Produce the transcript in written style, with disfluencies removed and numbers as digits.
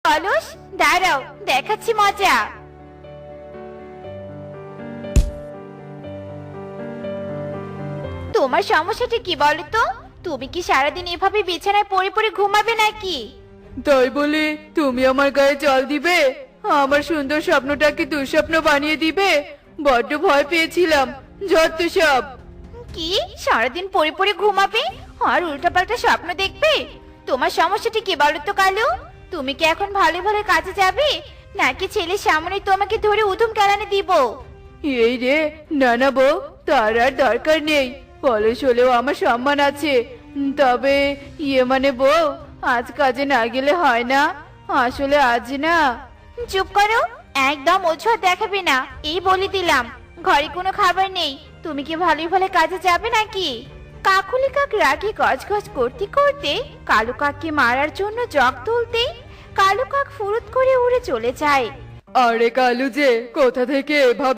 অলস, দাঁড়াও, দেখাচ্ছি মজা। তোমার সমস্যাটা কি বলো তো? তুমি কি সারাদিন এভাবে বিছানায় পড়ে পড়ে ঘুমাবে নাকি? তাই বলে তুমি আমার গায়ে জল দিবে? আমার সুন্দর স্বপ্নটাকে দুঃস্বপ্ন বানিয়ে দিবে? বড্ড ভয় পেয়েছিলাম। যত সব। কি সারাদিন পড়ে পড়ে ঘুমাবে আর উল্টাপাল্টা স্বপ্ন দেখবে? তোমার সমস্যাটা কি বলো তো কালু? তুমি কি এখন ভালো ভালো কাজে যাবে, নাকি ছেলের সামনে তোমাকে ধরে উধুম কেলানি দিব? এই রে, না না বউ, তার আর দরকার নেই। অলস হলেও আমার সম্মান আছে। তবে মানে বউ, আজ কাজে না গেলে হয় না? আসলে আজ না। চুপ করো, একদম অজুহাত দেখাবে না, এই বলে দিলাম। ঘরে কোনো খাবার নেই, তুমি কি ভালোই ভালো কাজে যাবে নাকি? কাকুলি কাক রাগে গজগজ করতে করতে কালু কাককে মারার জন্য জগ তুলতে কালু কাক ফুরুত করে উড়ে চলে যায়। আরে কালু যে কোথা থেকে এভাবে